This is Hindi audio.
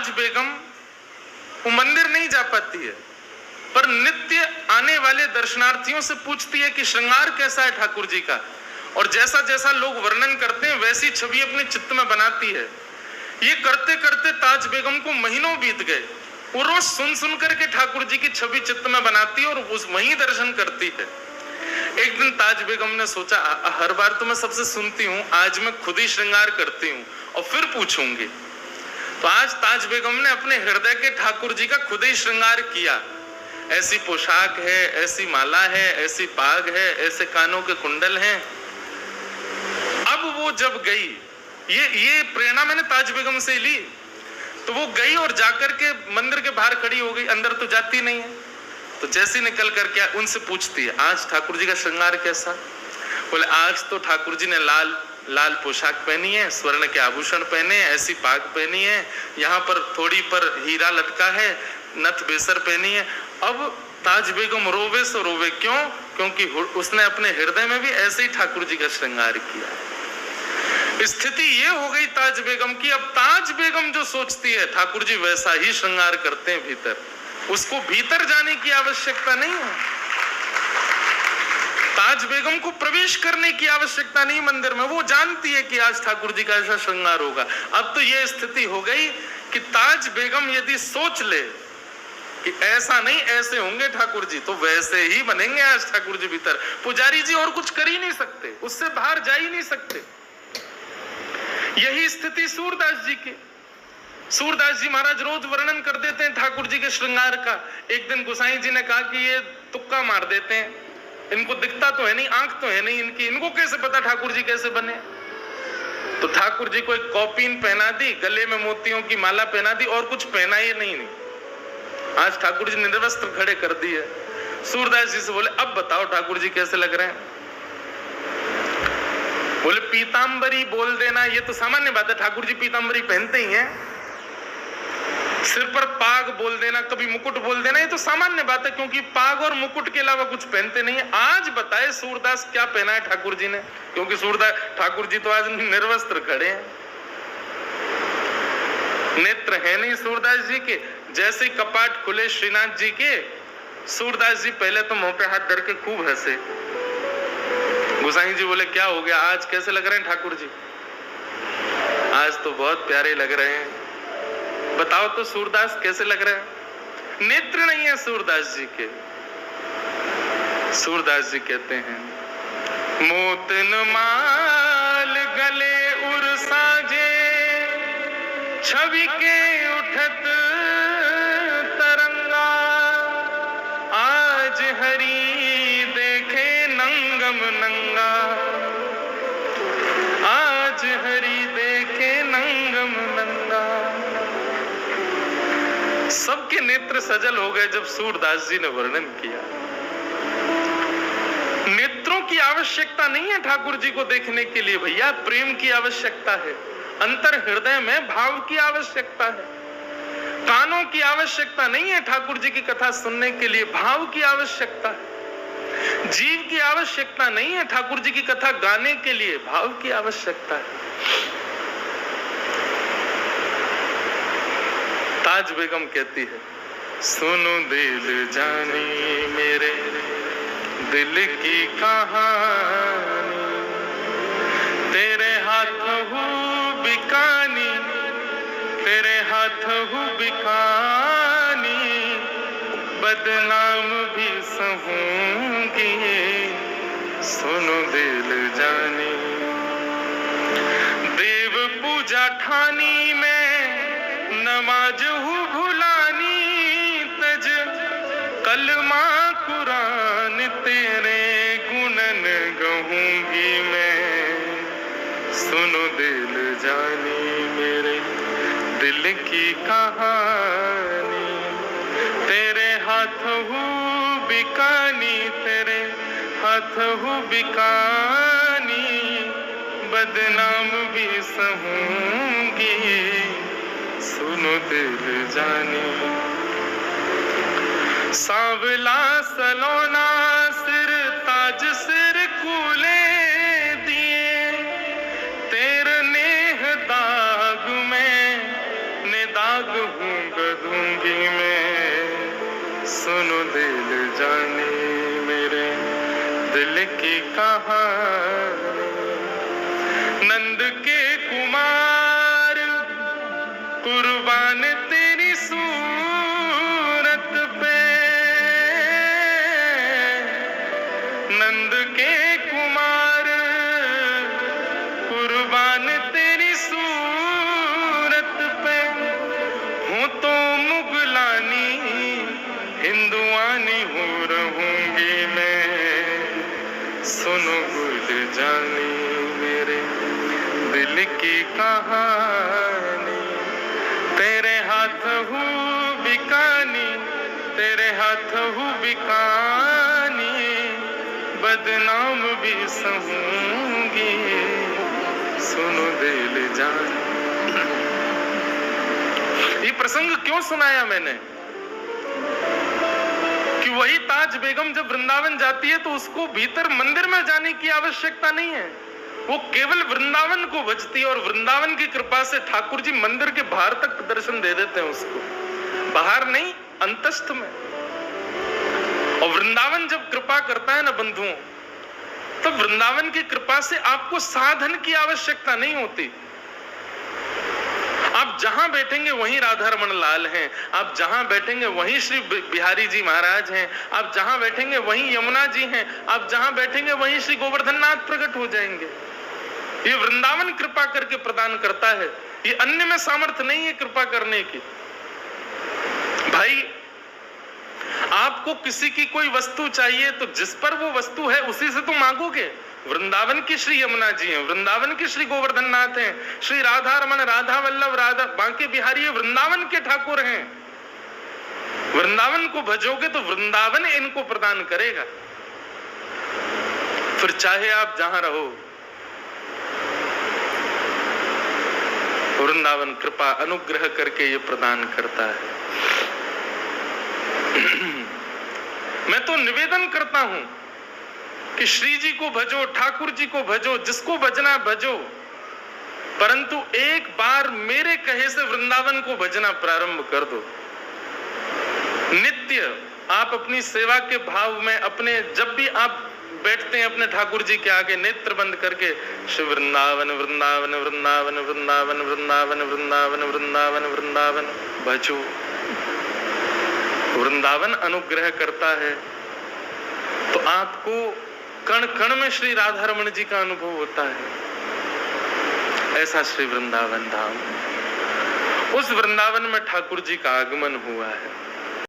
ताज बेगम वो मंदिर नहीं जा पाती है, पर नित्य आने वाले दर्शनार्थियों से पूछती है कि श्रृंगार कैसा है ठाकुर जी का, और जैसा जैसा लोग वर्णन करते हैं वैसी छवि अपने चित्त में बनाती है। ये करते करते ताज बेगम को महीनों बीत गए। वो रोज सुन सुन करके ठाकुर जी की छवि चित्त में बनाती है और उस वहीं दर्शन करती है। एक दिन ताज बेगम ने सोचा, हर बार तो मैं सबसे सुनती हूँ, आज मैं खुद ही श्रृंगार करती हूँ और फिर पूछूंगी। तो आज ताज बेगम ने अपने हृदय के ठाकुर जी का खुद ही श्रृंगार किया। ऐसी पोशाक है, ऐसी माला है, ऐसी पाग है, ऐसे कानों के कुंडल हैं। अब वो जब गई, ये प्रेरणा मैंने ताज बेगम से ली, तो वो गई और जाकर के मंदिर के बाहर खड़ी हो गई, अंदर तो जाती नहीं है। तो जैसी निकल करके उनसे पूछती है, आज ठाकुर जी का श्रृंगार कैसा? बोले, आज तो ठाकुर जी ने लाल पोशाक पहनी है, स्वर्ण के आभूषण पहने, ऐसी पाग पहनी है, यहाँ पर थोड़ी पर हीरा लटका है, नथ बेसर पहनी है। अब ताज बेगम रोवे सो रोवे, क्यों? क्योंकि उसने अपने हृदय में भी ऐसे ही ठाकुर जी का श्रृंगार किया। स्थिति ये हो गई ताज बेगम की, अब ताज बेगम जो सोचती है ठाकुर जी वैसा ही श्रृंगार करते हैं भीतर, उसको भीतर जाने की आवश्यकता नहीं है। ताज बेगम को प्रवेश करने की आवश्यकता नहीं मंदिर में, वो जानती है कि आज ठाकुर जी का ऐसा श्रृंगार होगा। अब तो ये स्थिति हो गई कि ताज बेगम यदि सोच ले कि ऐसा नहीं ऐसे होंगे ठाकुर जी, तो वैसे ही बनेंगे आज ठाकुर जी भीतर। पुजारी जी और कुछ कर ही नहीं सकते, उससे बाहर जा ही नहीं सकते। यही स्थिति सूरदास जी की। सूरदास जी महाराज रोज वर्णन कर देते हैं ठाकुर जी के श्रृंगार का। एक दिन गोसाई जी ने कहा कि ये तुक्का मार देते हैं, इनको दिखता तो है नहीं, आंख तो है नहीं इनकी, इनको कैसे पता ठाकुर जी कैसे बने? तो ठाकुर जी को एक कौपीन पहना दी, गले में मोतियों की माला पहना दी, और कुछ पहना ही नहीं। आज ठाकुर जी निर्वस्त्र खड़े कर दिए। सूरदास जी से बोले, अब बताओ ठाकुर जी कैसे लग रहे हैं? बोले, पीतांबरी बोल देना ये तो सामान्य बात है, ठाकुर जी पीतांबरी पहनते ही हैं। सिर पर पाग बोल देना, कभी मुकुट बोल देना, ये तो सामान्य बात है, क्योंकि पाग और मुकुट के अलावा कुछ पहनते नहीं है। आज बताए सूरदास क्या पहना है ठाकुर जी ने, क्योंकि सूरदास ठाकुर जी तो आज निर्वस्त्र खड़े हैं, नेत्र है नहीं सूरदास जी के। जैसे ही कपाट खुले श्रीनाथ जी के, सूरदास जी पहले तो मुंह पे हाथ धर के खूब हंसे। गोसाई जी बोले, क्या हो गया, आज कैसे लग रहे हैं ठाकुर जी? आज तो बहुत प्यारे लग रहे हैं। बताओ तो सूरदास कैसे लग रहे हैं? नेत्र नहीं है सूरदास जी के। सूरदास जी कहते हैं, मोतन माल गले उर साजे, छवि के उठत तरंगा, आज हरि देखे नंगम नंगा, आज हरि देखे नंगम नंगा। सबके नेत्र सजल हो गए जब सूरदास जी ने वर्णन किया। नेत्रों की आवश्यकता नहीं है ठाकुर जी को देखने के लिए भैया, प्रेम की आवश्यकता है, अंतर हृदय में भाव की आवश्यकता है। कानों की आवश्यकता नहीं है ठाकुर जी की कथा सुनने के लिए, भाव की आवश्यकता है। जीव की आवश्यकता नहीं है ठाकुर जी की कथा गाने के लिए, भाव की आवश्यकता है। ताज बेगम कहती है, सुनो दिल जानी मेरे दिल की कहानी, तेरे हाथ हूँ बिकानी, तेरे हाथ हूँ बिकानी, बदनाम भी सहूंगी, सुनो दिल जानी। देव पूजा ठानी में नमाज हूँ भुलानी, तज कलमा कुरान तेरे गुणन गहूंगी मैं, सुनो दिल जानी मेरे दिल की कहानी, तेरे हाथ हूँ बिकानी, तेरे हाथ हूँ बिकानी, बदनाम भी सहूंगी, सुनो दिल जानी। सांवला सलोना सिर ताज सिर कूले दिए, तेरे नेह दाग में ने दाग हूँ गदूंगी मैं, सुनो दिल जाने मेरे दिल की कहानी। नंद के कुमार कुर्बान तेरी सूरत पे, नंद के कुमार कुर्बान तेरी सूरत पे। हूँ तो मुगलानी हिंदुआनी हो रहूंगी मैं, सुनो गुल जानी मेरे दिल की कहानी। तेरे हाथ हूँ बिकानी, तेरे हाथ हूँ बिकानी, बदनाम भी सहूंगी, सुनो दिल जानी। ये प्रसंग क्यों सुनाया मैंने कि वही ताज बेगम जब वृंदावन जाती है तो उसको भीतर मंदिर में जाने की आवश्यकता नहीं है, वो केवल वृंदावन को भजती है और वृंदावन की कृपा से ठाकुर जी मंदिर के बाहर तक दर्शन दे देते हैं उसको, बाहर नहीं अंतस्थ में। और वृंदावन जब कृपा करता है ना बंधुओं, तो वृंदावन की कृपा से आपको साधन की आवश्यकता नहीं होती। आप जहां बैठेंगे वहीं राधा रमन लाल हैं, आप जहां बैठेंगे वहीं श्री बिहारी जी महाराज हैं, आप जहां बैठेंगे वहीं यमुना जी हैं, आप जहां बैठेंगे वहीं श्री गोवर्धन नाथ प्रकट हो जाएंगे। ये वृंदावन कृपा करके प्रदान करता है, ये अन्य में सामर्थ्य नहीं है कृपा करने की। भाई आपको किसी की कोई वस्तु चाहिए तो जिस पर वो वस्तु है उसी से तो मांगोगे। वृंदावन की श्री यमुना जी हैं, वृंदावन के श्री गोवर्धन नाथ हैं, श्री राधा रमन, राधा वल्लभ, राधा बांके बिहारी वृंदावन के ठाकुर हैं। वृंदावन को भजोगे तो वृंदावन इनको प्रदान करेगा। फिर चाहे आप जहां रहो, वृंदावन कृपा अनुग्रह करके ये प्रदान करता है। मैं तो निवेदन करता हूं कि श्री जी को भजो, ठाकुर जी को भजो, जिसको भजना भजो, परंतु एक बार मेरे कहे से वृंदावन को भजना प्रारंभ कर दो। नित्य आप अपनी सेवा के भाव में अपने जब भी आप बैठते हैं अपने ठाकुर जी के आगे नेत्र बंद करके श्री वृंदावन वृंदावन वृंदावन वृंदावन वृंदावन वृंदावन वृंदावन वृंदावन भजो। वृंदावन अनुग्रह करता है तो आपको कण कण में श्री राधा रमन जी का अनुभव होता है। ऐसा श्री वृंदावन धाम, उस वृंदावन में ठाकुर जी का आगमन हुआ है।